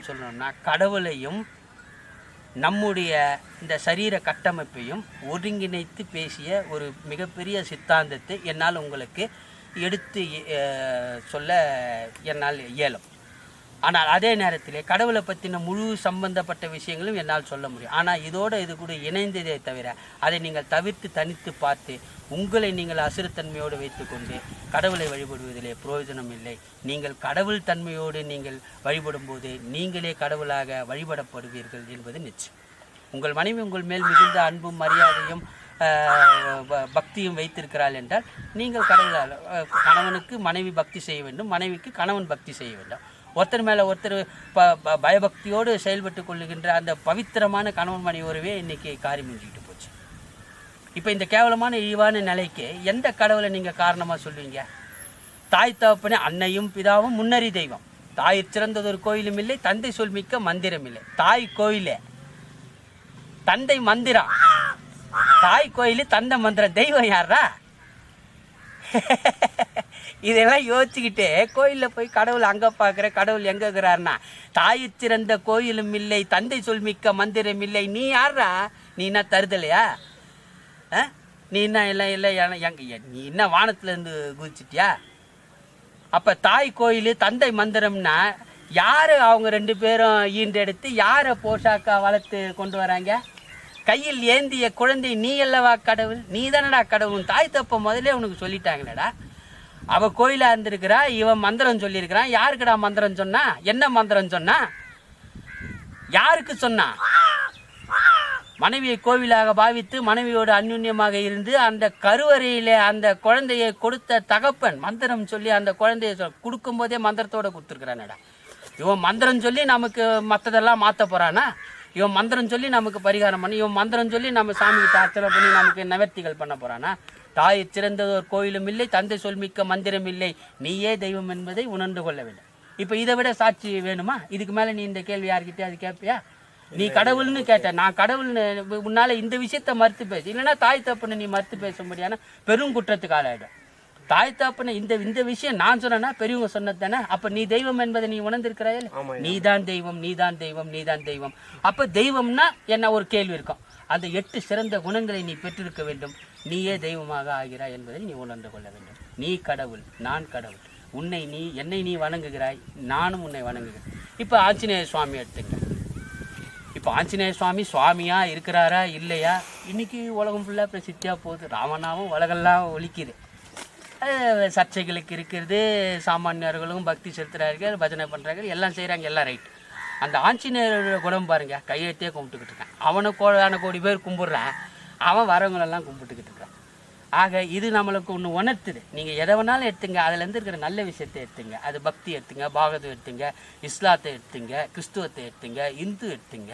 சொல்லணும்னா கடவுளையும் நம்முடைய இந்த சரீர கட்டமைப்பையும் ஒருங்கிணைத்து பேசிய ஒரு மிகப்பெரிய சித்தாந்தத்தை என்னால் உங்களுக்கு எடுத்து சொல்ல என்னால் இயலும். ஆனால் அதே நேரத்தில் கடவுளை பற்றின முழு சம்பந்தப்பட்ட விஷயங்களும் என்னால் சொல்ல முடியும். ஆனால் இது கூட இணைந்ததே தவிர அதை நீங்கள் தவிர்த்து தனித்து பார்த்து உங்களை நீங்கள் அசுரத்தன்மையோடு வைத்துக்கொண்டு கடவுளை வழிபடுவதிலே பிரயோஜனம் இல்லை. நீங்கள் கடவுள் தன்மையோடு நீங்கள் வழிபடும் போது நீங்களே கடவுளாக வழிபடப்படுவீர்கள் என்பது நிச்சயம். உங்கள் மனைவி உங்கள் மேல் மிகுந்த அன்பும் மரியாதையும் பக்தியும் வைத்திருக்கிறாள் என்றால் நீங்கள் கடவுளால் கணவனுக்கு மனைவி பக்தி செய்ய வேண்டும், மனைவிக்கு கணவன் பக்தி செய்ய வேண்டும். ஒருத்தர் மேலே ஒருத்தர் பயபக்தியோடு செயல்பட்டு கொள்ளுகின்ற அந்த பவித்திரமான கணவன் மனைவி உறவே இன்றைக்கி காரி முடிஞ்சிக்கிட்டு போச்சு. இப்போ இந்த கேவலமான இழிவான நிலைக்கு எந்த கடவுளை நீங்கள் காரணமாக சொல்லுவீங்க? தாய் தகப்பனே அன்னையும் பிதாவும் முன்னறி தெய்வம். தாய் சிறந்ததொரு கோயிலும் இல்லை, தந்தை சொல் மிக்க மந்திரம் இல்லை. தாய் கோயிலே, தந்தை மந்திரம். தாய் கோயில், தந்தை மந்திரம், தெய்வம் யாரா? இதெல்லாம் யோசிச்சுக்கிட்டு கோயிலில் போய் கடவுள் அங்கே பார்க்குற, கடவுள் எங்கே இருக்கிறாருன்னா தாய் சிறந்த கோயிலும் இல்லை, தந்தை சொல் மிக்க மந்திரம் இல்லை. நீ யாரா? நீ என்ன தருதலையா? நீ என்ன இல்லை நீ என்ன வானத்துலேருந்து குதிச்சிட்டியா? அப்போ தாய் கோயில் தந்தை மந்திரம்னா யார் அவங்க ரெண்டு பேரும் ஈண்டெடுத்து யாரை போஷாக்கா வளர்த்து கொண்டு வராங்க? கையில் ஏந்திய குழந்தை நீ அல்லவா கடவுள்? நீ தானடா கடவுள். தாய் தப்ப முதலே உனக்கு சொல்லிட்டாங்களேடா. அவள் கோயிலாக இருந்திருக்கிறா, இவன் மந்திரம் சொல்லியிருக்கிறான். யாருக்குடா மந்திரம் சொன்னா? என்ன மந்திரம் சொன்னா? யாருக்கு சொன்னா? மனைவியை கோவிலாக பாவித்து மனைவியோடு அந்யுன்யமாக இருந்து அந்த கருவறையில் அந்த குழந்தையை கொடுத்த தகப்பன் மந்திரம் சொல்லி அந்த குழந்தைய கொடுக்கும் போதே மந்திரத்தோடு கொடுத்துருக்குறானடா. இவன் மந்திரம் சொல்லி நமக்கு மற்றதெல்லாம் மாற்ற போகிறானா? இவன் மந்திரம் சொல்லி நமக்கு பரிகாரம் பண்ணி, இவன் மந்திரம் சொல்லி நம்ம சாமிக்கு அர்ச்சனை பண்ணி நமக்கு நிவர்த்திகள் பண்ண போகிறானா? தாய் சிறந்ததோர் கோயிலும் இல்லை, தந்தை சொல்மிக்க மந்திரம் இல்லை, நீயே தெய்வம் என்பதை உணர்ந்து கொள்ள வேண்டும். இப்போ இதை விட சாட்சி வேணுமா? இதுக்கு மேலே நீ இந்த கேள்வி யார்கிட்டே அது கேட்பியா? நீ கடவுள்னு கேட்ட, நான் கடவுள்னு உன்னால் இந்த விஷயத்தை மறுத்து பேசு. இல்லைன்னா தாய் தப்புன்னு நீ மறுத்து பேச முடியாதுன்னா பெரும் குற்றத்துக்கு ஆளாயிடும். தாய் தாப்புன்னு இந்த விஷயம் நான் சொன்னேன்னா பெரியவங்க சொன்னது தானே. அப்போ நீ தெய்வம் என்பதை நீ உணர்ந்திருக்கிறாயே. நீதான் தெய்வம், நீதான் தெய்வம், நீதான் தெய்வம். அப்போ தெய்வம்னா என்ன ஒரு கேள்வி இருக்கும். அந்த 8 சிறந்த குணங்களை நீ பெற்றிருக்க வேண்டும். நீயே தெய்வமாக ஆகிறாய் என்பதை நீ உணர்ந்து கொள்ள வேண்டும். நீ கடவுள், நான் கடவுள். என்னை நீ வணங்குகிறாய், நானும் உன்னை வணங்குகிறேன். இப்போ ஆஞ்சநேய சுவாமி எடுத்துங்க. இப்போ ஆஞ்சநேய சுவாமி சுவாமியாக இருக்கிறாரா இல்லையா? இன்றைக்கி உலகம் ஃபுல்லாக பிரசித்தியாக போகுது. ராமநாமம் உலகெல்லாம் ஒலிக்குது. சர்ச்சைகளுக்கு இருக்கிறது, சாமானியர்களும் பக்தி செலுத்துகிறார்கள், பஜனை பண்ணுறார்கள், எல்லாம் செய்கிறாங்க, எல்லாம் ரைட். அந்த ஆஞ்சநேயரோட குணம் பாருங்கள், கையெழுத்தே கும்பிட்டுக்கிட்டு இருக்கான். அவனை கோடி பேர் கும்பிட்றான், அவன் வரவங்களெல்லாம் கும்பிட்டுக்கிட்டு இருக்கான். ஆக இது நம்மளுக்கு ஒன்று உணர்த்துது. நீங்கள் எதை வேணாலும் எடுத்துங்க, அதுலேருந்து இருக்கிற நல்ல விஷயத்தை எடுத்துங்க. அது பக்தி எடுத்துங்க, பாகவதம் எடுத்துங்க, இஸ்லாத்தை எடுத்துங்க, கிறிஸ்துவத்தை எடுத்துங்க, இந்து எடுத்துங்க.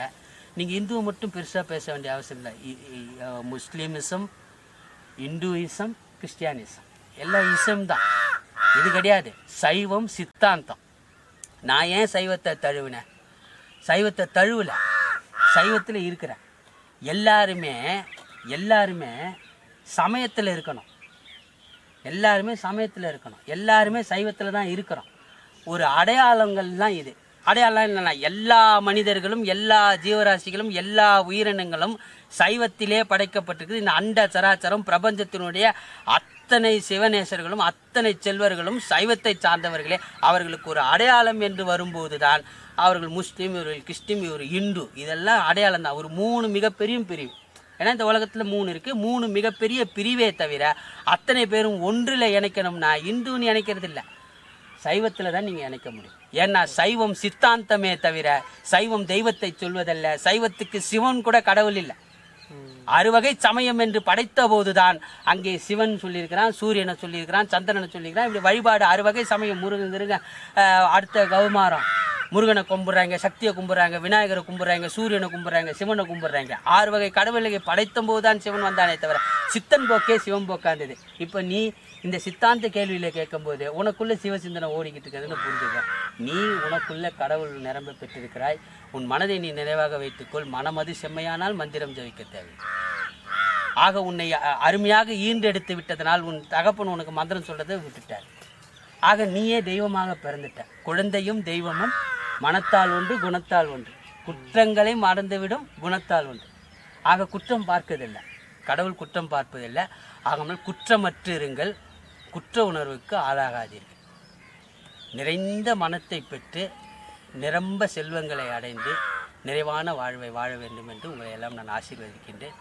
நீங்கள் இந்துவை மட்டும் பெருசாக பேச வேண்டிய அவசியம் இல்லை. முஸ்லீமிசம், இந்துயிசம், கிறிஸ்டியானிசம் எல்லாம் இசம் தான். இது கிடையாது சைவம் சித்தாந்தம். நான் ஏன் சைவத்தை தழுவினேன்? சைவத்தை தழுவலை, சைவத்தில் இருக்கிறேன். எல்லாருமே சமயத்தில் இருக்கணும். எல்லாருமே சமயத்தில் இருக்கணும். எல்லாருமே சைவத்தில் தான் இருக்கிறோம். ஒரு அடையாளங்கள் தான் இது. அடையாளம் என்னென்னா எல்லா மனிதர்களும், எல்லா ஜீவராசிகளும், எல்லா உயிரினங்களும் சைவத்திலே படைக்கப்பட்டிருக்குது. இந்த அண்ட சராச்சரம் பிரபஞ்சத்தினுடைய அத்தனை சிவநேசர்களும் அத்தனை செல்வர்களும் சைவத்தை சார்ந்தவர்களே. அவர்களுக்கு ஒரு அடையாளம் என்று வரும்போது தான் அவர்கள் முஸ்லீம், இவர்கள் கிறிஸ்டின், இவர் இந்து, இதெல்லாம் அடையாளம் தான். ஒரு 3 மிகப்பெரிய பிரிவு. ஏன்னா இந்த உலகத்தில் 3 இருக்குது. 3 மிகப்பெரிய பிரிவே தவிர அத்தனை பேரும் ஒன்றில் இணைக்கணும்னா இந்துன்னு இணைக்கிறது இல்லை, சைவத்தில் தான் நீங்கள் இணைக்க முடியும். ஏன்னா சைவம் சித்தாந்தமே தவிர சைவம் தெய்வத்தை சொல்வதல்ல. சைவத்துக்கு சிவன் கூட கடவுள் இல்லை. 6 வகை சமயம் என்று படைத்த போதுதான் அங்கே சிவன் சொல்லியிருக்கிறான், சூரியனை சொல்லியிருக்கிறான், சந்திரனை சொல்லியிருக்கிறான். இப்படி வழிபாடு 6 வகை சமயம். முருகன் அடுத்த கௌமாரம் முருகனை கும்பிட்றாங்க, சக்தியை கும்பிட்றாங்க, விநாயகரை கும்பிட்றாங்க, சூரியனை கும்பிட்றாங்க, சிவனை கும்பிட்றாங்க. 6 வகை கடவுளை படைத்த போது தான் சிவன் வந்தானே தவிர சித்தன் போக்கே சிவன் போக்காந்தது. இப்போ நீ இந்த சித்தாந்த கேள்வியில் கேட்கும்போது உனக்குள்ளே சிவசிந்தனை ஓடிக்கிட்டு இருக்கிறதுன்னு புரிஞ்சுக்க. நீ உனக்குள்ளே கடவுள் நிரம்ப பெற்றிருக்கிறாய். உன் மனதை நீ நிறைவாக வைத்துக்கொள். மனமது செம்மையானால் மந்திரம் ஜபிக்க தேவை. ஆக உன்னை அருமையாக ஈண்டெடுத்து விட்டதனால் உன் தகப்பன் உனக்கு மந்திரம் சொல்றதை விட்டுட்டார். ஆக நீயே தெய்வமாக பிறந்துட்ட. குழந்தையும் தெய்வமும் மனத்தால் ஒன்று குணத்தால் ஒன்று. குற்றங்களை மறந்துவிடும் குணத்தால் ஒன்று. ஆக குற்றம் பார்ப்பதில்லை, கடவுள் குற்றம் பார்ப்பதில்லை. ஆகாமல் குற்றமற்று இருங்கள், குற்ற உணர்வுக்கு ஆளாகாதீர்கள். நிறைந்த மனத்தை பெற்று நிரம்ப செல்வங்களை அடைந்து நிறைவான வாழ்வை வாழ வேண்டும் என்று உங்களை எல்லாம் நான் ஆசீர்வதிக்கின்றேன்.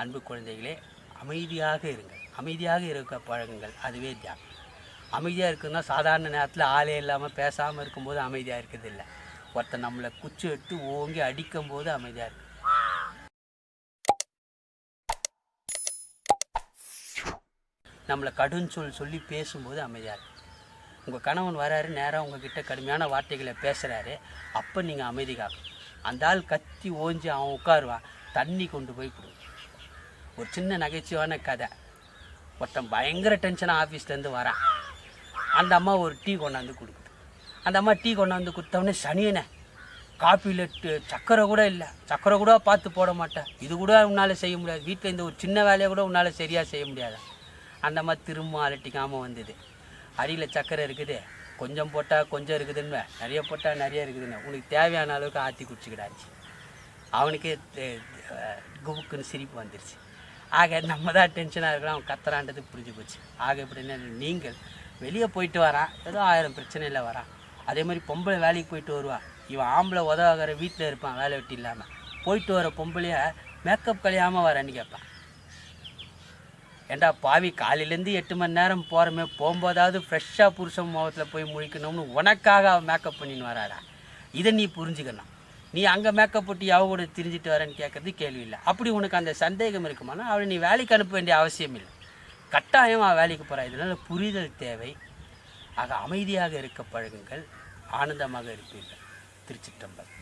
அன்பு குழந்தைகளே, அமைதியாக இருங்கள், அமைதியாக இருக்க பழகுங்கள். அதுவே தியானம். அமைதியாக இருக்குன்னா சாதாரண நேரத்தில் ஆளே இல்லாமல் பேசாமல் இருக்கும்போது அமைதியாக இருக்கிறது இல்லை. ஒருத்தர் நம்மளை குச்சி எடுத்து ஓங்கி அடிக்கும் போது அமைதியாக இருக்கு. நம்மளை கடும் சொல்லி பேசும்போது அமைதியாக இருக்கு. உங்கள் கணவன் வராரு, நேராக உங்ககிட்ட கடுமையான வார்த்தைகளை பேசுகிறாரு, அப்போ நீங்கள் அமைதி காக்கணும். அந்த ஆள் கத்தி ஓஞ்சி அவன் உட்காருவான், தண்ணி கொண்டு போய் கொடுங்க. ஒரு சின்ன நகைச்சுவான கதை. ஒருத்தன் பயங்கர டென்ஷனாக ஆஃபீஸ்லேருந்து வரான். அந்த அம்மா ஒரு டீ கொண்டாந்து கொடுக்குது. அந்த அம்மா டீ கொண்டாந்து கொடுத்தவொடனே, சனியனே காப்பியில் சக்கரை கூட இல்லை, சக்கரை கூட பார்த்து போட மாட்டேன், இது கூட உன்னால் செய்ய முடியாது, வீட்டில் இந்த ஒரு சின்ன வேலையை கூட உன்னால் சரியாக செய்ய முடியாது. அந்த அம்மா திரும்ப அலட்டிக்காமல் வந்தது. அடியில் சக்கரை இருக்குது, கொஞ்சம் போட்டால் கொஞ்சம் இருக்குதுன்னு, நிறைய போட்டால் நிறைய இருக்குதுன்னு, உனக்கு தேவையான அளவுக்கு ஆற்றி குடிச்சிக்கிடாச்சு. அவனுக்கே குபுக்குன்னு சிரிப்பு வந்துருச்சு. ஆக நம்ம தான் டென்ஷனாக இருக்கிறோம், அவன் கத்துறான்றது புரிஞ்சு போச்சு. ஆக எப்படின்னா, நீங்கள் வெளியே போயிட்டு வரான், ஏதோ 1000 பிரச்சனையில் வரான். அதே மாதிரி பொம்பளை வேலைக்கு போயிட்டு வருவா, இவன் ஆம்பளை உதவாகிற வீட்டில் இருப்பான் வேலை வெட்டி இல்லாமல். போயிட்டு வர பொம்பளைய மேக்கப் கழியாமல் வரேன்னு கேட்பான். ஏண்டா பாவி, காலையிலேருந்து 8 மணி நேரம் போகிறோமே, போகும்போதாவது ஃப்ரெஷ்ஷாக புருஷன் முகத்தில் போய் முழிக்கணும்னு உனக்காக அவன் மேக்கப் பண்ணின்னு வராடா. இதை நீ புரிஞ்சுக்கணும். நீ அங்கே மேக்கப் போட்டு யாவ கூட திரிஞ்சிட்டு வரேன்னு கேட்குறது கேள்வி இல்லை. அப்படி உனக்கு அந்த சந்தேகம் இருக்குமானா அவளை நீ வேலைக்கு அனுப்ப வேண்டிய அவசியம் இல்லை. கட்டாயம் அவன் வேலைக்கு போகிறா. இதனால் புரிதல் தேவை. ஆக அமைதியாக இருக்க பழகுங்கள், ஆனந்தமாக இருப்பீர்கள். திருச்சிற்றம்பலம்.